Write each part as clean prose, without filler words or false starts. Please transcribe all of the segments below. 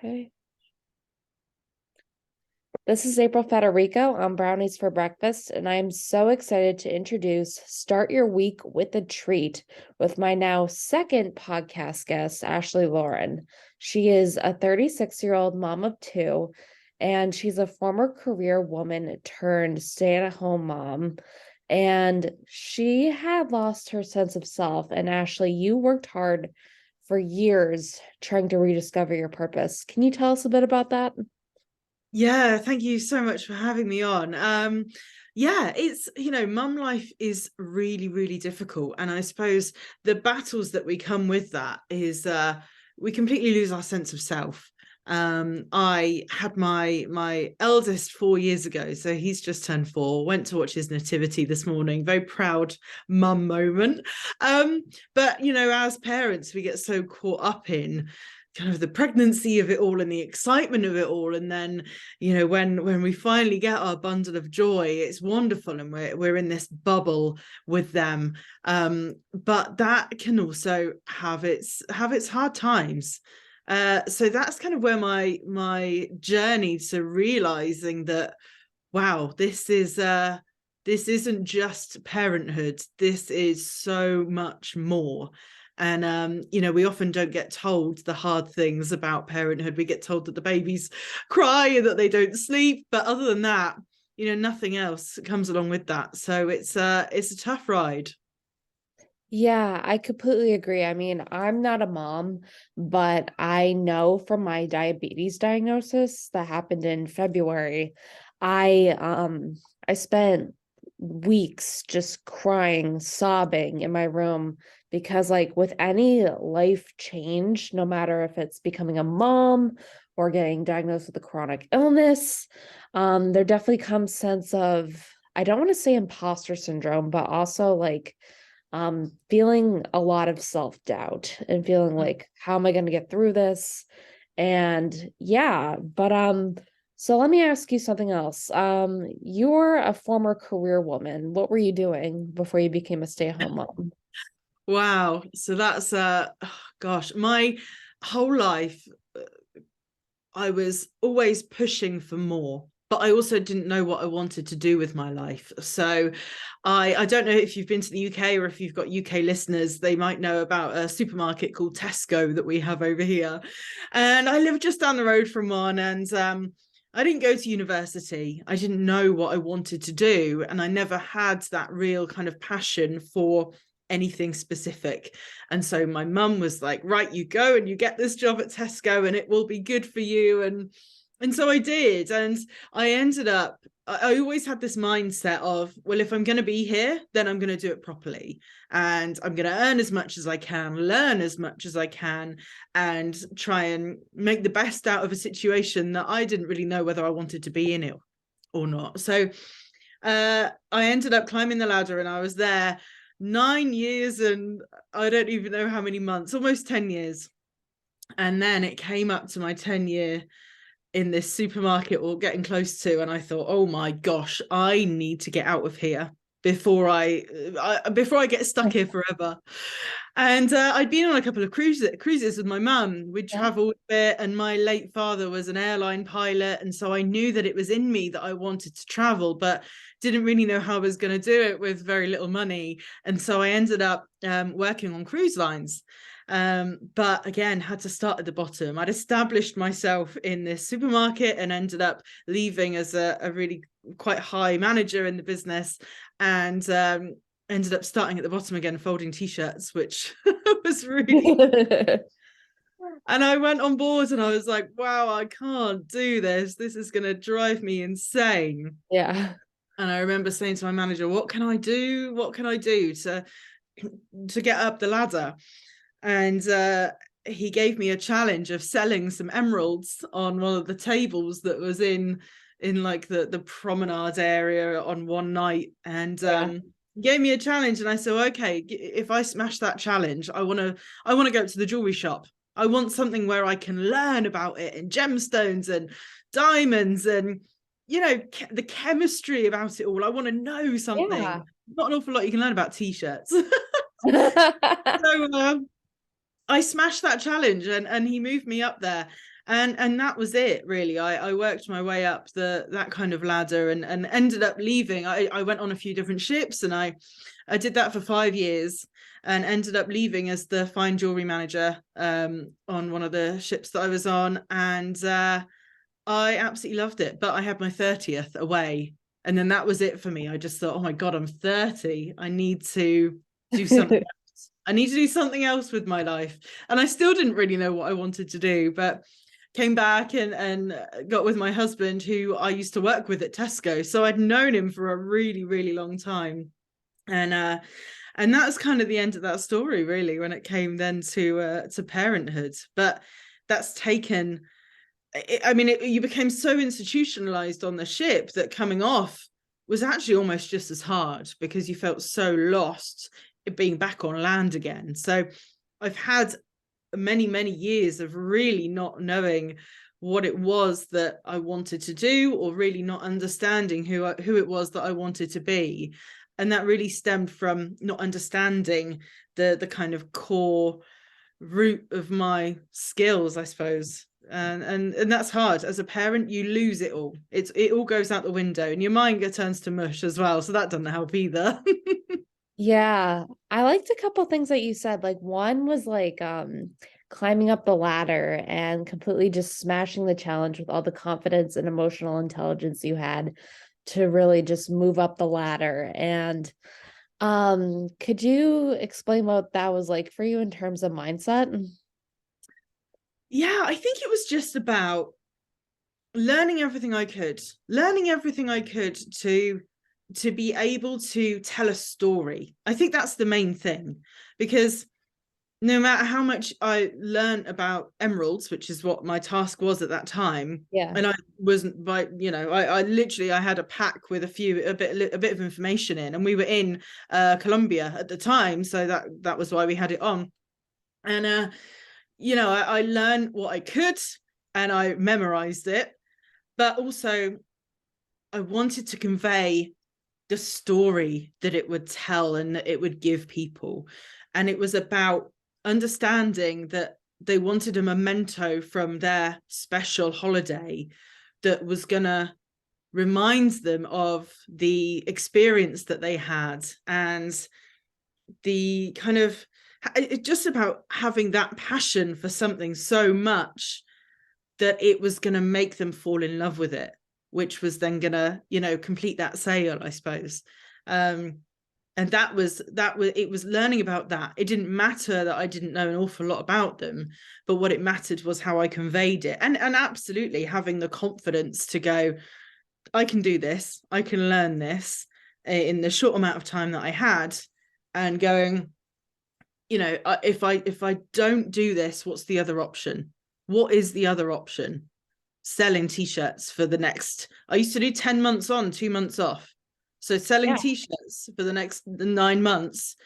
Okay. This is April Federico on Brownies for Breakfast, and I am so excited to introduce Start Your Week with a Treat with my now second podcast guest, Ashley Loren. She is a 36-year-old mom of two, and she's a former career woman turned stay-at-home mom. And she had lost her sense of self. And Ashley, you worked hard for years trying to rediscover your purpose. Can you tell us a bit about that? Yeah, thank you so much for having me on. Yeah, it's, mum life is really, really difficult. And I suppose the battles that we come with that is we completely lose our sense of self. I had my eldest 4 years ago, so he's just turned 4. Went to watch his nativity this morning. Very proud mum moment. But as parents, we get so caught up in kind of the pregnancy of it all and the excitement of it all, and then when we finally get our bundle of joy, it's wonderful, and we're in this bubble with them, but that can also have its hard times. So that's kind of where my journey to realizing that, wow, this isn't just parenthood, this is so much more. And we often don't get told the hard things about parenthood. We get told that the babies cry and that they don't sleep, but other than that, nothing else comes along with that. So it's a tough ride. Yeah, I completely agree. I mean, I'm not a mom, but I know from my diabetes diagnosis that happened in February, I spent weeks just crying, sobbing in my room because like with any life change, no matter if it's becoming a mom or getting diagnosed with a chronic illness, there definitely comes sense of, I don't want to say imposter syndrome, but also like feeling a lot of self-doubt and feeling like, how am I going to get through this? And yeah, but so let me ask you something else. You're a former career woman. What were you doing before you became a stay-at-home mom? Wow. So that's gosh, my whole life I was always pushing for more, but I also didn't know what I wanted to do with my life. So I don't know if you've been to the UK or if you've got UK listeners, they might know about a supermarket called Tesco that we have over here. And I live just down the road from one. And I didn't go to university. I didn't know what I wanted to do. And I never had that real kind of passion for anything specific. And so my mum was like, right, you go and you get this job at Tesco and it will be good for you. And so I did. And I ended up, I always had this mindset of, well, if I'm going to be here, then I'm going to do it properly. And I'm going to earn as much as I can, learn as much as I can, and try and make the best out of a situation that I didn't really know whether I wanted to be in it or not. So I ended up climbing the ladder, and I was there 9 years and I don't even know how many months, almost 10 years. And then it came up to my 10-year in this supermarket, or getting close to, and I thought, oh my gosh, I need to get out of here before I get stuck here forever. And I'd been on a couple of cruises with my mum. We'd Yeah. traveled a bit, and my late father was an airline pilot, and so I knew that it was in me that I wanted to travel, but didn't really know how I was going to do it with very little money. And so I ended up working on cruise lines. But again, had to start at the bottom. I'd established myself in this supermarket and ended up leaving as a really quite high manager in the business, and ended up starting at the bottom again, folding t-shirts, which was really and I went on board and I was like, wow, I can't do this is going to drive me insane. Yeah. And I remember saying to my manager, what can I do to get up the ladder? And he gave me a challenge of selling some emeralds on one of the tables that was in like the promenade area on one night. And gave me a challenge, and I said, okay, if I smash that challenge, I want to go to the jewelry shop. I want something where I can learn about it, and gemstones and diamonds, and the chemistry about it all. I want to know something. Yeah. Not an awful lot you can learn about t-shirts. So I smashed that challenge, and he moved me up there. And that was it, really. I worked my way up that kind of ladder, and ended up leaving. I went on a few different ships, and I did that for 5 years, and ended up leaving as the fine jewelry manager on one of the ships that I was on. And I absolutely loved it. But I had my 30th away, and then that was it for me. I just thought, oh my God, I'm 30. I need to do something else. I need to do something else with my life. And I still didn't really know what I wanted to do, but came back and got with my husband, who I used to work with at Tesco. So I'd known him for a really, really long time. And that was kind of the end of that story, really, when it came then to parenthood. But that's taken, I mean, you became so institutionalized on the ship that coming off was actually almost just as hard, because you felt so lost being back on land again. So I've had many, many years of really not knowing what it was that I wanted to do, or really not understanding who it was that I wanted to be. And that really stemmed from not understanding the kind of core root of my skills, I suppose. And that's hard. As a parent, you lose it all. It all goes out the window, and your mind turns to mush as well. So that doesn't help either. Yeah, I liked a couple things that you said. Like one was like climbing up the ladder and completely just smashing the challenge with all the confidence and emotional intelligence you had to really just move up the ladder. And could you explain what that was like for you in terms of mindset? Yeah, I think it was just about learning everything I could, to be able to tell a story. I think that's the main thing, because no matter how much I learned about emeralds, which is what my task was at that time, Yeah. and I wasn't by, I literally, I had a pack with a bit of information in, and we were in Colombia at the time, so that was why we had it on. And I learned what I could, and I memorized it, but also I wanted to convey the story that it would tell and that it would give people. And it was about understanding that they wanted a memento from their special holiday that was going to remind them of the experience that they had, and the kind of, it's just about having that passion for something so much that it was going to make them fall in love with it, which was then going to, complete that sale, I suppose. And that was it was learning about that. It didn't matter that I didn't know an awful lot about them, but what it mattered was how I conveyed it. And absolutely having the confidence to go, I can do this, I can learn this in the short amount of time that I had, and going, if I don't do this, what's the other option? What is the other option? Selling t-shirts for the next, I used to do 10 months on, 2 months off. So selling Yeah. t-shirts for the next 9 months.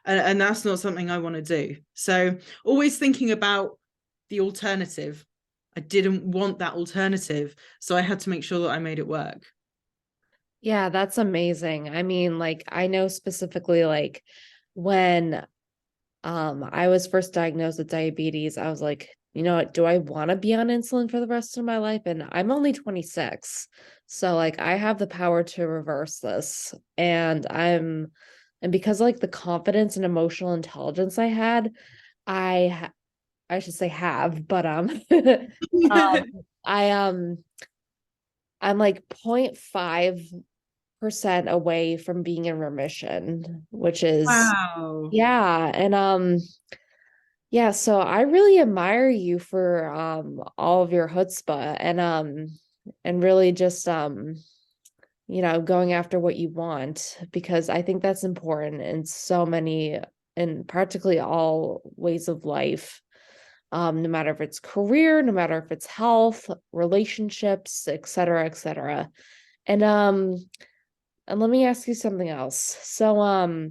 And that's not something I want to do. So always thinking about the alternative. I didn't want that alternative. So I had to make sure that I made it work. Yeah, that's amazing. I mean, like I know specifically like when I was first diagnosed with diabetes, I was like, you know what, do I want to be on insulin for the rest of my life? And I'm only 26. So like I have the power to reverse this. And because like the confidence and emotional intelligence I had, I should say have, but um I I'm like 0.5% away from being in remission, which is Wow. yeah. And yeah, so I really admire you for all of your chutzpah and really just going after what you want, because I think that's important in so many, in practically all ways of life. No matter if it's career, no matter if it's health, relationships, et cetera, et cetera. And and let me ask you something else. So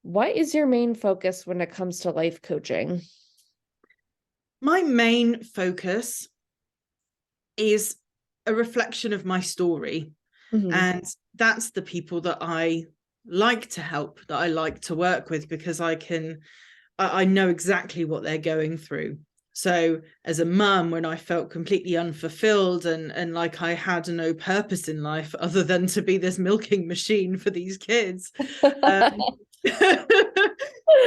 what is your main focus when it comes to life coaching? My main focus is a reflection of my story. Mhm. And that's the people that I like to help, that I like to work with, because I know exactly what they're going through. So as a mum, when I felt completely unfulfilled and like I had no purpose in life other than to be this milking machine for these kids, um,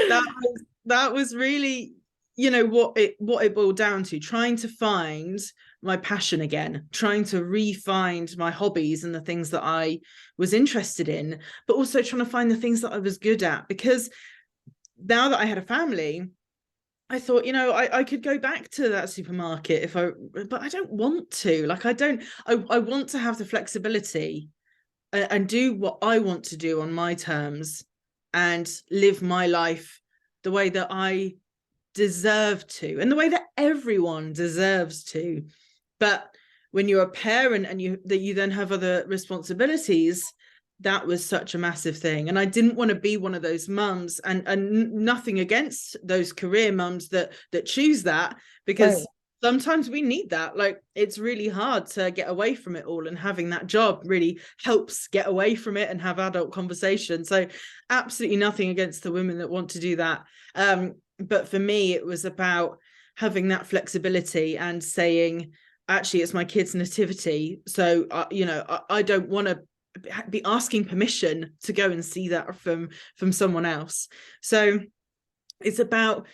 that was really, what it boiled down to, trying to find my passion again, trying to re-find my hobbies and the things that I was interested in, but also trying to find the things that I was good at. Because now that I had a family, I thought, I could go back to that supermarket but I don't want to. Like, I want to have the flexibility and do what I want to do on my terms and live my life the way that I deserve to and the way that everyone deserves to. But when you're a parent and you then have other responsibilities, that was such a massive thing. And I didn't want to be one of those mums, and nothing against those career mums that choose that, because Right. sometimes we need that. Like, it's really hard to get away from it all, and having that job really helps get away from it and have adult conversations. So absolutely nothing against the women that want to do that. But for me, it was about having that flexibility and saying, actually, it's my kid's nativity, so I don't want to be asking permission to go and see that from someone else. So it's about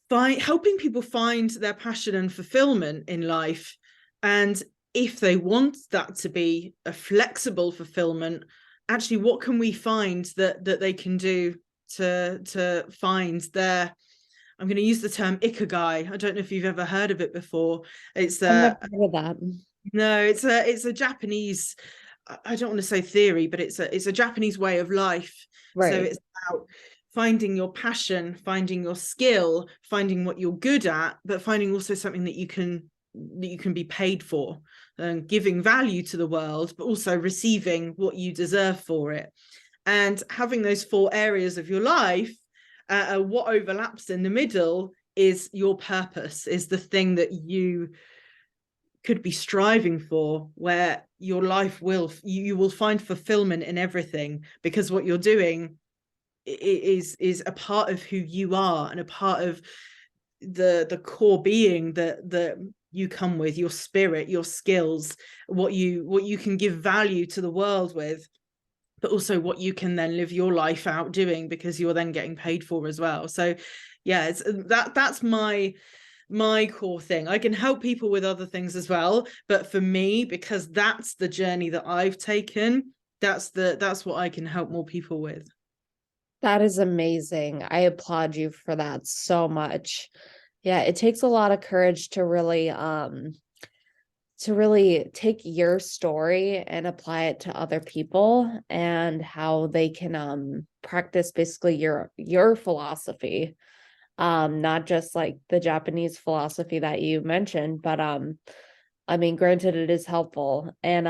helping people find their passion and fulfillment in life. And if they want that to be a flexible fulfillment, actually, what can we find that they can do to find their, I'm going to use the term ikigai. I don't know if you've ever heard of it before. It's I've never heard of that. no, it's a Japanese, I don't want to say theory, but it's a Japanese way of life. So Right. it's about finding your passion, finding your skill, finding what you're good at, but finding also something that you can be paid for, and giving value to the world, but also receiving what you deserve for it. And having those 4 areas of your life, what overlaps in the middle is your purpose, is the thing that you could be striving for, where your life you will find fulfillment in everything, because what you're doing is a part of who you are and a part of the core being that you come with, your spirit, your skills, what you can give value to the world with, but also what you can then live your life out doing, because you're then getting paid for as well. So yeah, that's my core thing. I can help people with other things as well, but for me, because that's the journey that I've taken, that's what I can help more people with. That is amazing. I applaud you for that so much. Yeah, it takes a lot of courage to really take your story and apply it to other people, and how they can practice basically your philosophy. Not just like the Japanese philosophy that you mentioned, but I mean, granted, it is helpful. And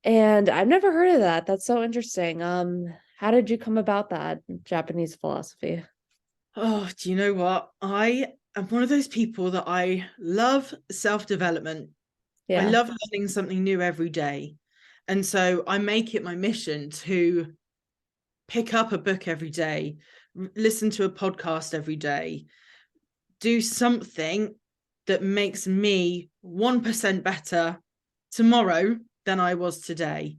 I've never heard of that. That's so interesting. How did you come about that Japanese philosophy? Oh, do you know what? I am one of those people that I love self-development. I Yeah. love learning something new every day. And so I make it my mission to pick up a book every day, listen to a podcast every day, do something that makes me 1% better tomorrow than I was today.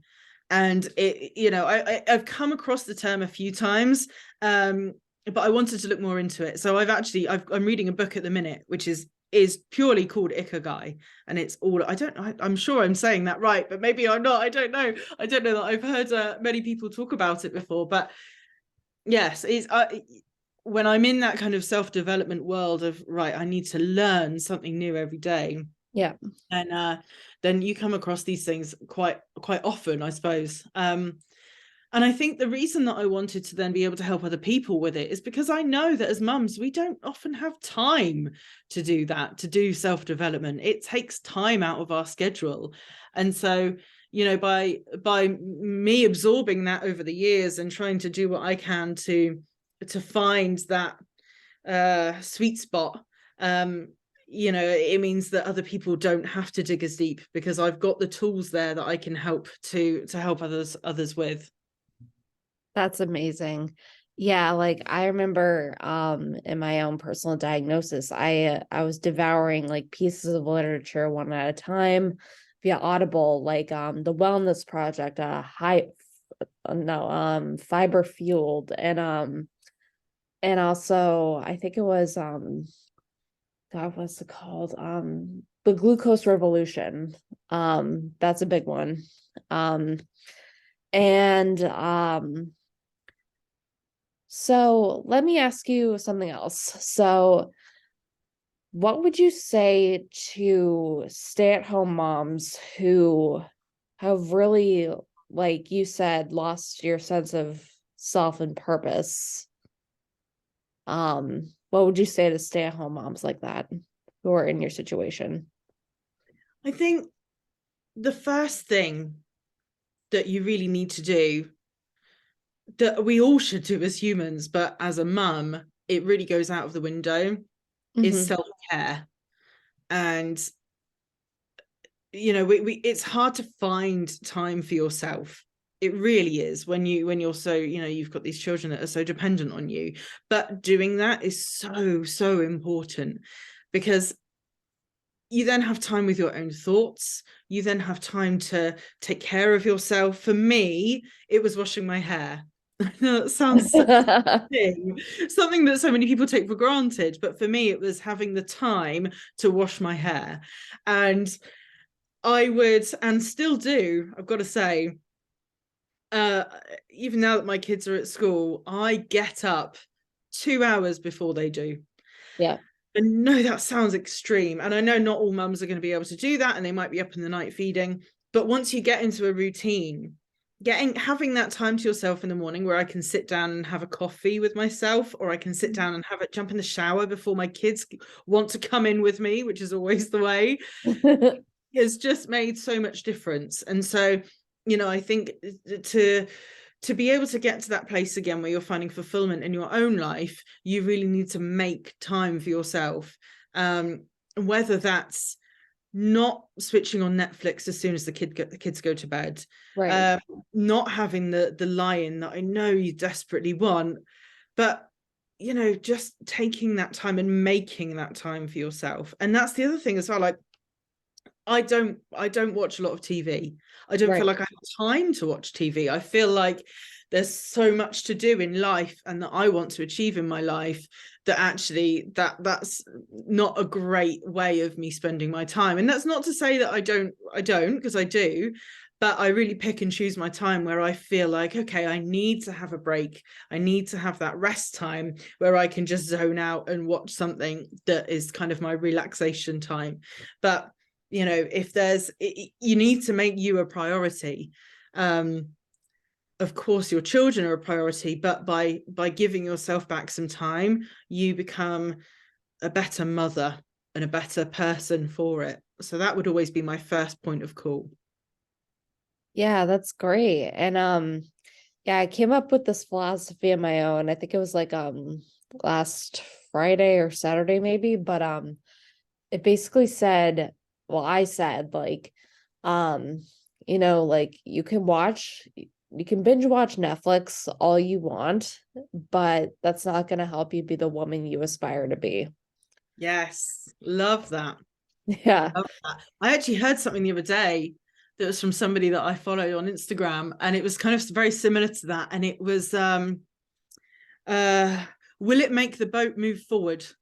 And I've come across the term a few times, but I wanted to look more into it. So I'm reading a book at the minute, which is purely called Ikigai, and it's all, I'm sure I'm saying that right, but maybe I'm not. I don't know that I've heard many people talk about it before, but yes, it's when I'm in that kind of self-development world of, right, I need to learn something new every day, Yeah. and then you come across these things quite often, I suppose. And I think the reason that I wanted to then be able to help other people with it is because I know that as mums, we don't often have time to do that, to do self-development. It takes time out of our schedule. And so, by me absorbing that over the years and trying to do what I can to find that sweet spot, it means that other people don't have to dig as deep, because I've got the tools there that I can help to help others with. That's amazing. Yeah, like I remember in my own personal diagnosis, I was devouring like pieces of literature one at a time via Audible, like the Wellness Project, high no, Fiber Fueled, and also I think it was God, what's it called? The Glucose Revolution. That's a big one. Um and So let me ask you something else. So, what would you say to stay-at-home moms who have really, like you said, lost your sense of self and purpose? What would you say to stay-at-home moms like that who are in your situation? I think the first thing that you really need to do, that we all should do as humans, but as a mum, it really goes out of the window, is Hmm. self-care. And it's hard to find time for yourself. It really is when you're so, you've got these children that are so dependent on you. But doing that is so, so important, because you then have time with your own thoughts. You then have time to take care of yourself. For me, it was washing my hair. That sounds so thing, something that so many people take for granted. But for me, it was having the time to wash my hair. And I would, and still do, I've got to say, uh, even now that my kids are at school, I get up 2 hours before they do. Yeah. And no, that sounds extreme. And I know not all mums are going to be able to do that, and they might be up in the night feeding. But once you get into a routine, having that time to yourself in the morning where I can sit down and have a coffee with myself, or I can sit down and jump in the shower before my kids want to come in with me, which is always the way, has just made so much difference. And so, I think to be able to get to that place again where you're finding fulfillment in your own life, you really need to make time for yourself. Whether that's not switching on Netflix as soon as the kids go to bed, Right. not having the lie-in that I know you desperately want, but just taking that time and making that time for yourself. And that's the other thing as well. Like, I don't watch a lot of TV. I don't feel Right. like I have time to watch TV. I feel like there's so much to do in life and that I want to achieve in my life, that actually that's not a great way of me spending my time. And that's not to say that I don't, because I do, but I really pick and choose my time where I feel like, okay, I need to have a break. I need to have that rest time where I can just zone out and watch something that is kind of my relaxation time. But if you need to make you a priority. Of course your children are a priority, but by giving yourself back some time, you become a better mother and a better person for it. So that would always be my first point of call. Yeah, that's great. And yeah, I came up with this philosophy of my own. I think it was like last Friday or Saturday maybe, but it basically said, well, I said like um like you can binge watch Netflix all you want, but that's not going to help you be the woman you aspire to be. Yes, love that. Yeah. Love that. I actually heard something the other day that was from somebody that I followed on Instagram, and it was kind of very similar to that. And it was uh will it make the boat move forward? So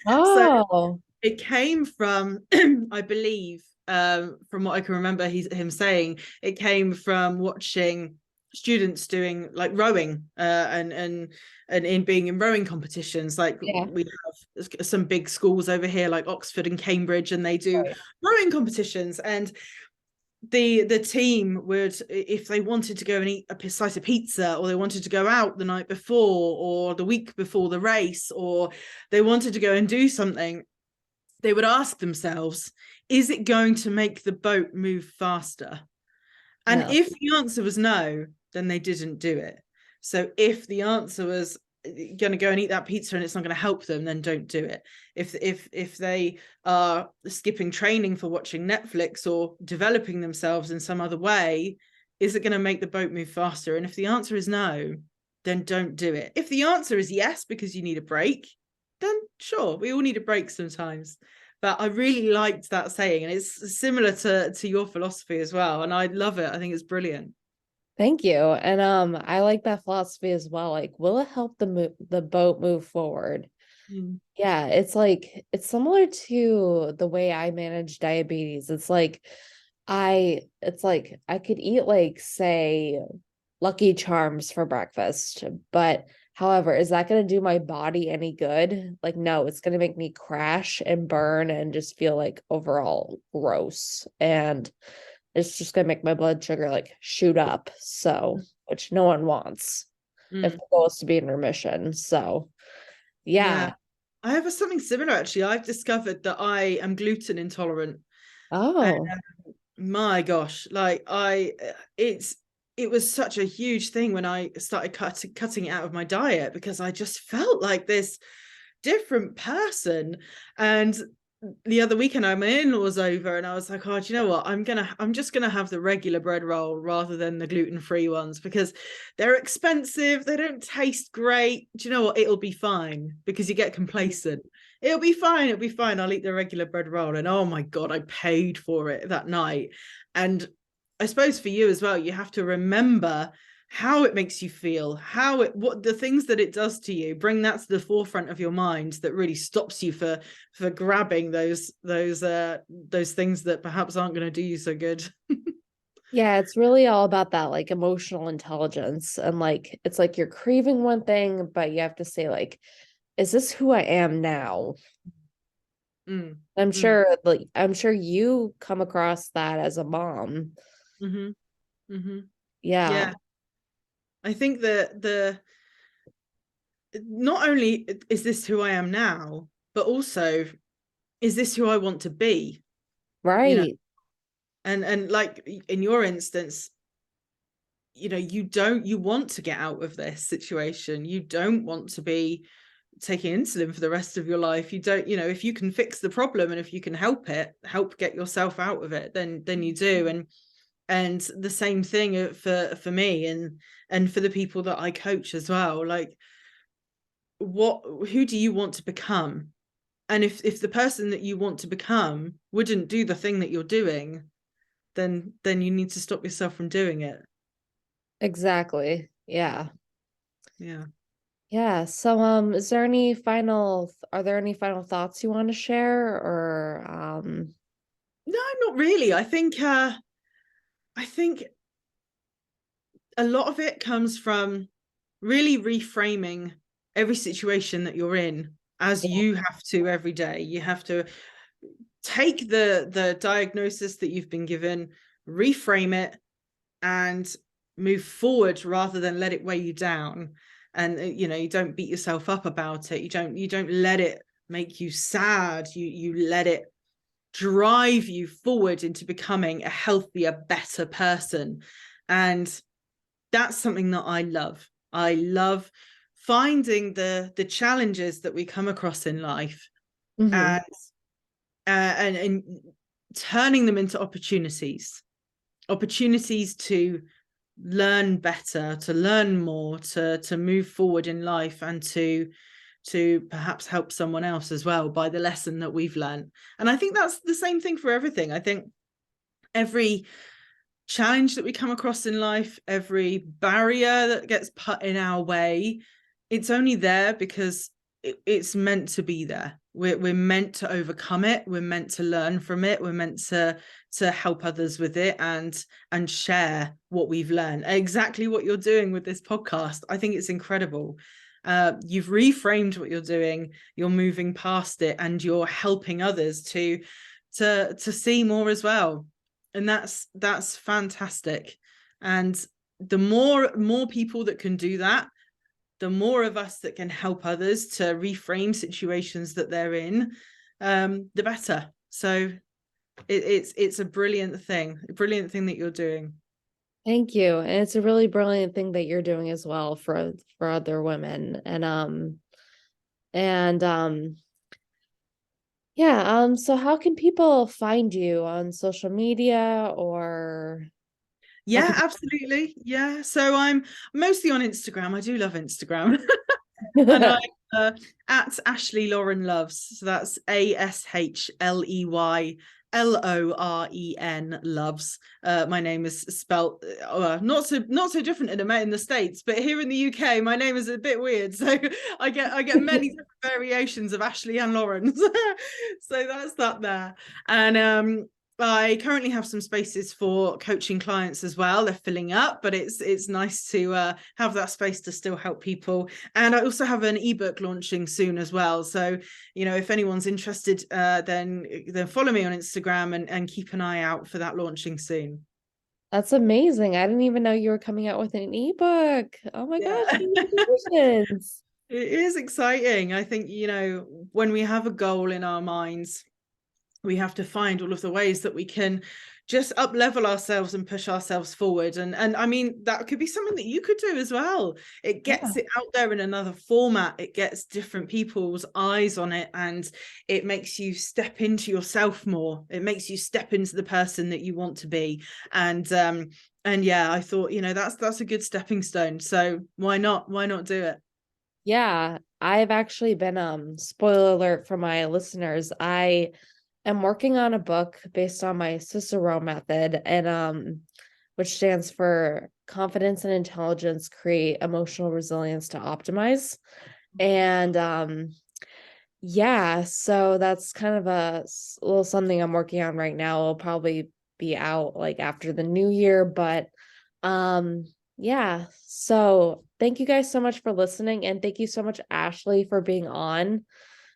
Oh, it came from I believe, from what I can remember him saying, it came from watching students doing like rowing, and in being in rowing competitions. Like, yeah. we have some big schools over here like Oxford and Cambridge, and they do Right. rowing competitions. And the team would, if they wanted to go and eat a slice of pizza, or they wanted to go out the night before or the week before the race, or they wanted to go and do something, they would ask themselves, is it going to make the boat move faster? And No. if the answer was no, then they didn't do it. So if the answer was going to go and eat that pizza and it's not going to help them, then don't do it. If they are skipping training for watching Netflix or developing themselves in some other way, is it going to make the boat move faster? And if the answer is no, then don't do it. If the answer is yes, because you need a break, then sure, we all need a break sometimes. But I really liked that saying, and it's similar to your philosophy as well. And I love it. I think it's brilliant. Thank you. And I like that philosophy as well. Like, will it help the boat move forward? Mm. Yeah, it's like it's similar to the way I manage diabetes. It's like I could eat like say Lucky Charms for breakfast, but however, is that going to do my body any good? Like no, it's going to make me crash and burn and just feel like overall gross. And it's just going to make my blood sugar like shoot up. So, which no one wants if Mm. the goal is to be in remission. So, Yeah. yeah. I have something similar actually. I've discovered that I am gluten intolerant. And Oh. my gosh, like it was such a huge thing when I started cutting it out of my diet, because I just felt like this different person. And the other weekend, my in-laws over, and I was like, oh, do you know what, I'm just gonna have the regular bread roll rather than the gluten-free ones, because they're expensive, they don't taste great. Do you know what, it'll be fine, because you get complacent. It'll be fine, I'll eat the regular bread roll. And oh my god, I paid for it that night. And I suppose for you as well, you have to remember how it makes you feel, what the things that it does to you, bring that to the forefront of your mind, that really stops you for grabbing those things that perhaps aren't going to do you so good. Yeah, it's really all about that like emotional intelligence. And like it's like you're craving one thing, but you have to say, like, is this who I am now? Mm, I'm sure you come across that as a mom. mm-hmm, mm-hmm. Yeah, Yeah, I think that the not only is this who I am now, but also is this who I want to be, you know. right. And like in your instance, you want to get out of this situation, you don't want to be taking insulin for the rest of your life. You don't, if you can fix the problem, and if you can help get yourself out of it, then you do. And the same thing for me, and for the people that I coach as well. Like, who do you want to become? And if the person that you want to become wouldn't do the thing that you're doing, then you need to stop yourself from doing it. Exactly. Yeah. Yeah. Yeah. So are there any final thoughts you want to share or No, not really. I think a lot of it comes from really reframing every situation that you're in, as yeah. you have to every day. You have to take the diagnosis that you've been given, reframe it, and move forward rather than let it weigh you down. And you don't beat yourself up about it. You don't let it make you sad. You let it drive you forward into becoming a healthier, better person. And that's something that I love. I love finding the challenges that we come across in life, Mhm. and and turning them into opportunities to learn better, to learn more, to move forward in life, and to perhaps help someone else as well by the lesson that we've learned. And I think that's the same thing for everything. I think every challenge that we come across in life, every barrier that gets put in our way, it's only there because it's meant to be there. We're meant to overcome it. We're meant to learn from it. We're meant to help others with it, and share what we've learned. Exactly what you're doing with this podcast. I think it's incredible. You've reframed what you're doing. You're moving past it, and you're helping others to see more as well. And that's fantastic. And the more people that can do that, the more of us that can help others to reframe situations that they're in, the better. So it's a brilliant thing that you're doing. Thank you. And it's a really brilliant thing that you're doing as well for other women. And yeah, so how can people find you on social media or Yeah, absolutely. Yeah. So I'm mostly on Instagram. I do love Instagram. And I'm uh, at Ashley Loren Loves. So that's ASHLEYLOREN Loves. My name is spelt not so different in the States, but here in the UK, my name is a bit weird. So I get many different variations of Ashley and Lauren. So that's that there. And I currently have some spaces for coaching clients as well. They're filling up, but it's nice to have that space to still help people. And I also have an ebook launching soon as well. So, if anyone's interested, then follow me on Instagram and keep an eye out for that launching soon. That's amazing. I didn't even know you were coming out with an ebook. Oh my Yeah. gosh, congratulations. It is exciting. I think, when we have a goal in our minds, we have to find all of the ways that we can just up level ourselves and push ourselves forward. And I mean, that could be something that you could do as well. It Yeah. gets it out there in another format. It gets different people's eyes on it, and it makes you step into yourself more. It makes you step into the person that you want to be. And yeah, I thought, that's a good stepping stone. So why not do it? Yeah, I've actually been spoiler alert for my listeners. I am working on a book based on my Cicero method, and which stands for confidence and intelligence create emotional resilience to optimize. And yeah, so that's kind of little something I'm working on right now. It'll probably be out like after the new year, but um yeah. So thank you guys so much for listening, and thank you so much, Ashley, for being on.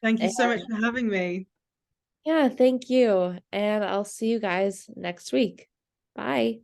Thank you And so much for having me. yeah, thank you. And I'll see you guys next week. Bye.